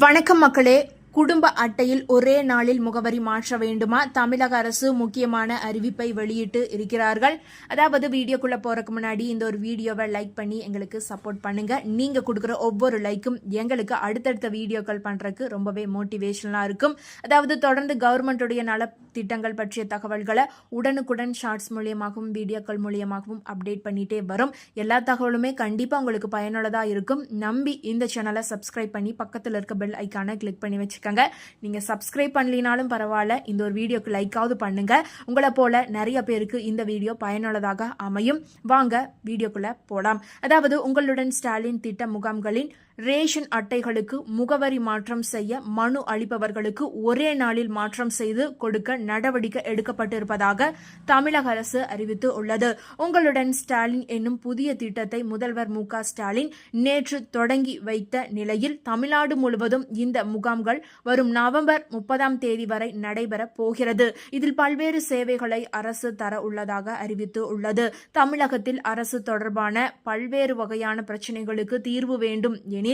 வணக்கம் மக்களே. குடும்ப அட்டையில் ஒரே நாளில் முகவரி மாற்ற வேண்டுமா? தமிழக அரசு முக்கியமான அறிவிப்பை வெளியிட்டு இருக்கிறார்கள். அதாவது வீடியோக்குள்ள போறதுக்கு முன்னாடி இந்த ஒரு வீடியோவை லைக் பண்ணி எங்களுக்கு சப்போர்ட் பண்ணுங்க. நீங்க கொடுக்குற ஒவ்வொரு லைக்கும் எங்களுக்கு அடுத்தடுத்த வீடியோக்கள் பண்றதுக்கு ரொம்பவே மோட்டிவேஷனலா இருக்கும். அதாவது தொடர்ந்து கவர்மெண்ட்டுடைய நல திட்டங்கள் பற்றிய தகவல்களை உடனுக்குடன் ஷார்ட்ஸ் மூலியமாகவும் வீடியோக்கள் மூலியமாகவும் அப்டேட் பண்ணிட்டே வரும். எல்லா தகவலுமே கண்டிப்பா உங்களுக்கு பயனுள்ளதா இருக்கும். நம்பி இந்த சேனலை சப்ஸ்கிரைப் பண்ணி பக்கத்தில் இருக்க பெல் ஐக்கானை கிளிக் பண்ணி வச்சுக்கோங்க. நீங்க சப்ஸ்கிரைப் பண்ணலினாலும் பரவாயில்ல, இந்த ஒரு வீடியோக்கு லைக்காவது பண்ணுங்க. உங்களை போல நிறைய பேருக்கு இந்த வீடியோ பயனுள்ளதாக அமையும். வாங்க வீடியோக்குள்ள போலாம். அதாவது உங்களுடன் ஸ்டாலின் திட்ட முகாம்களின் ரேஷன் அட்டைகளுக்கு முகவரி மாற்றம் செய்ய மனு அளிப்பவர்களுக்கு ஒரே நாளில் மாற்றம் செய்து கொடுக்க நடவடிக்கை எடுக்கப்பட்டிருப்பதாக தமிழக அரசு அறிவித்து உள்ளது. உங்களுடன் ஸ்டாலின் என்னும் புதிய திட்டத்தை முதல்வர் மு.க. ஸ்டாலின் நேற்று தொடங்கி வைத்த நிலையில் தமிழ்நாடு முழுவதும் இந்த முகாம்கள் வரும் நவம்பர் 30 வரை நடைபெற போகிறது. இதில் பல்வேறு சேவைகளை அரசு தர உள்ளதாக அறிவித்து உள்ளது. தமிழகத்தில் அரசு தொடர்பான பல்வேறு வகையான பிரச்சனைகளுக்கு தீர்வு வேண்டும் எனில்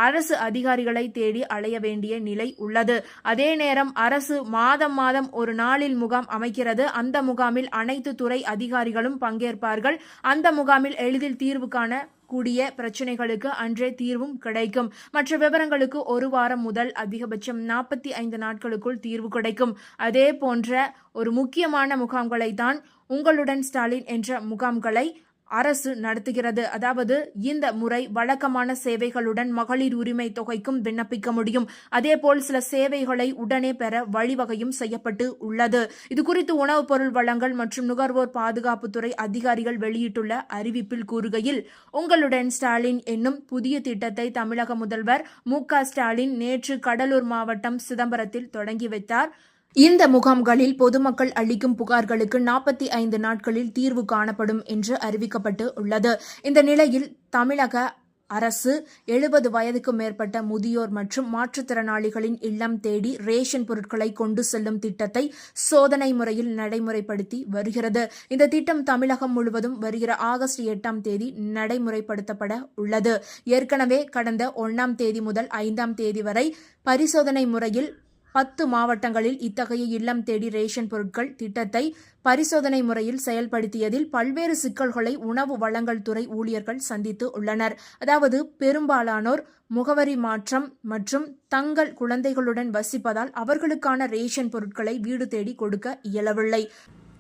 அரசு அதிகாரிகளை தேடி அலைய வேண்டிய நிலை உள்ளது. அதே நேரம் அரசு மாதம் ஒரு நாளில் முகாம் அமைக்கிறது. அந்த முகாமில் அனைத்து துறை அதிகாரிகளும் பங்கேற்பார்கள். அந்த முகாமில் எளிதில் தீர்வு காண கூடிய பிரச்சனைகளுக்கு அன்றே தீர்வும் கிடைக்கும். மற்ற விவரங்களுக்கு ஒரு வாரம் முதல் அதிகபட்சம் 45 நாட்களுக்குள் தீர்வு கிடைக்கும். அதே போன்ற ஒரு முக்கியமான முகாம்களை தான் உங்களுடன் ஸ்டாலின் என்ற முகாம்களை அரசு நடத்துகிறது. அதாவது இந்த முறை வழக்கமான சேவைகளுடன் மகளிர் உரிமை தொகைக்கும் விண்ணப்பிக்க முடியும். அதேபோல் சில சேவைகளை உடனே பெற வழிவகையும் செய்யப்பட்டு உள்ளது. இது குறித்து உணவுப் பொருள் வழங்கல் மற்றும் நுகர்வோர் பாதுகாப்புத்துறை அதிகாரிகள் வெளியிட்டுள்ள அறிவிப்பில் கூறுகையில், உங்களுடன் ஸ்டாலின் என்னும் புதிய திட்டத்தை தமிழக முதல்வர் மு.க. ஸ்டாலின் நேற்று கடலூர் மாவட்டம் சிதம்பரத்தில் தொடங்கி வைத்தார். இந்த முகாம்களில் பொதுமக்கள் அளிக்கும் புகார்களுக்கு 45 நாட்களில் தீர்வு காணப்படும் என்று அறிவிக்கப்பட்டு உள்ளது. இந்த நிலையில் தமிழக அரசு 70 வயதுக்கு மேற்பட்ட முதியோர் மற்றும் மாற்றுத்திறனாளிகளின் இல்லம் தேடி ரேஷன் பொருட்களை கொண்டு செல்லும் திட்டத்தை சோதனை முறையில் நடைமுறைப்படுத்தி வருகிறது. இந்த திட்டம் தமிழகம் முழுவதும் வருகிற ஆகஸ்ட் 8 நடைமுறைப்படுத்தப்பட உள்ளது. ஏற்கனவே கடந்த 1 முதல் 5 வரை பரிசோதனை முறையில் 10 மாவட்டங்களில் இத்தகைய இல்லம் தேடி ரேஷன் பொருட்கள் திட்டத்தை பரிசோதனை முறையில் செயல்படுத்தியதில் பல்வேறு சிக்கல்களை உணவு வழங்கல் துறை ஊழியர்கள் சந்தித்து உள்ளனர். அதாவது பெரும்பாலானோர் முகவரி மாற்றம் மற்றும் தங்கள் குழந்தைகளுடன் வசிப்பதால் அவர்களுக்கான ரேஷன் பொருட்களை வீடு தேடி கொடுக்க இயலவில்லை.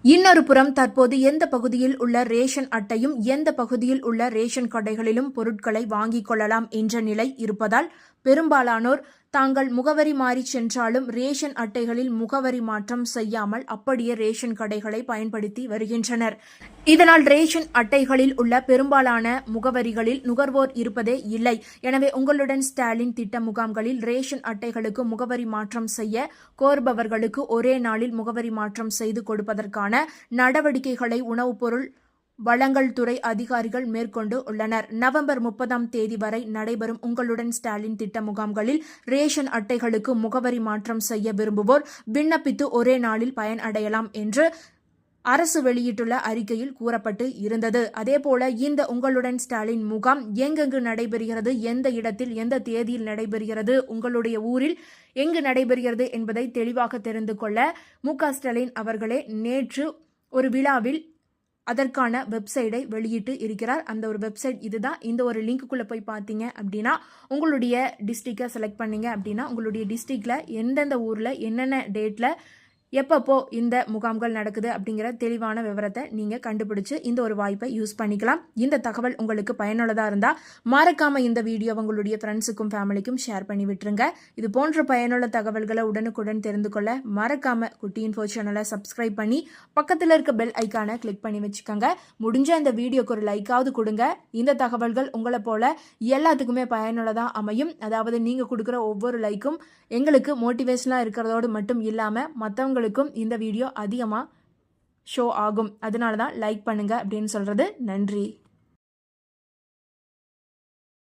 இன்னொரு புறம் தற்போது எந்த பகுதியில் உள்ள ரேஷன் அட்டையும் எந்த பகுதியில் உள்ள ரேஷன் கடைகளிலும் பொருட்களை வாங்கிக் கொள்ளலாம் என்ற நிலை இருப்பதால் பெரும்பாலானோர் தாங்கள் முகவரி மாறி சென்றாலும் ரேஷன் அட்டைகளில் முகவரி மாற்றம் செய்யாமல் அப்படியே ரேஷன் கடைகளை பயன்படுத்தி வருகின்றனர். இதனால் ரேஷன் அட்டைகளில் உள்ள பெரும்பாலான முகவரிகளில் நுகர்வோர் இருப்பதே இல்லை. எனவே உங்களுடன் ஸ்டாலின் திட்ட முகாம்களில் ரேஷன் அட்டைகளுக்கு முகவரி மாற்றம் செய்ய கோருபவர்களுக்கு ஒரே நாளில் முகவரி மாற்றம் செய்து கொடுப்பதற்கான நடவடிக்கைகளை உணவுப் பொருள் வழங்கல் துறை அதிகாரிகள் மேற்கொண்டு உள்ளனர். நவம்பர் 30 வரை நடைபெறும் உங்களுடன் ஸ்டாலின் திட்ட முகாம்களில் ரேஷன் அட்டைகளுக்கு முகவரி மாற்றம் செய்ய விரும்புவோர் விண்ணப்பித்து ஒரே நாளில் பயன் அடையலாம் என்று அரசு வெளியிட்டுள்ள அறிக்கையில் கூறப்பட்டு இருந்தது. அதேபோல இந்த உங்களுடன் ஸ்டாலின் முகாம் எங்கெங்கு நடைபெறுகிறது, எந்த இடத்தில் எந்த தேதியில் நடைபெறுகிறது, உங்களுடைய ஊரில் எங்கு நடைபெறுகிறது என்பதை தெளிவாக தெரிந்து கொள்ள மு.க. ஸ்டாலின் அவர்களே நேற்று ஒரு விழாவில் அதற்கான வெப்சைட்டை வெளியிட்டு இருக்கிறார். அந்த ஒரு வெப்சைட் இதுதான். இந்த ஒரு லிங்க்குள்ளே போய் பார்த்தீங்க அப்படின்னா உங்களுடைய டிஸ்ட்ரிக்டை செலக்ட் பண்ணீங்க அப்படின்னா உங்களுடைய டிஸ்ட்ரிக்டில் எந்தெந்த ஊரில் என்னென்ன டேட்டில் எப்பப்போ இந்த முகாம்கள் நடக்குது அப்படிங்கிற தெளிவான விவரத்தை நீங்கள் கண்டுபிடிச்சு இந்த ஒரு வாய்ப்பை யூஸ் பண்ணிக்கலாம். இந்த தகவல் உங்களுக்கு பயனுள்ளதாக இருந்தால் மறக்காமல் இந்த வீடியோ உங்களுடைய ஃப்ரெண்ட்ஸுக்கும் ஃபேமிலிக்கும் ஷேர் பண்ணி விட்டுருங்க. இது போன்ற பயனுள்ள தகவல்களை உடனுக்குடன் தெரிந்து கொள்ள மறக்காமல் குட்டி இன்ஃபோ சேனலை சப்ஸ்கிரைப் பண்ணி பக்கத்தில் இருக்க பெல் ஐக்கானை கிளிக் பண்ணி வச்சுக்கோங்க. முடிஞ்ச இந்த வீடியோக்கு ஒரு லைக்காவது கொடுங்க. இந்த தகவல்கள் உங்களை போல எல்லாத்துக்குமே பயனுள்ளதாக அமையும். அதாவது நீங்கள் கொடுக்குற ஒவ்வொரு லைக்கும் எங்களுக்கு மோட்டிவேஷனாக இருக்கிறதோடு மட்டும் இல்லாமல் மற்றவங்க இந்த வீடியோ அதிகமாக ஷோ ஆகும். அதனால தான் லைக் பண்ணுங்க அப்படின்னு சொல்றது. நன்றி.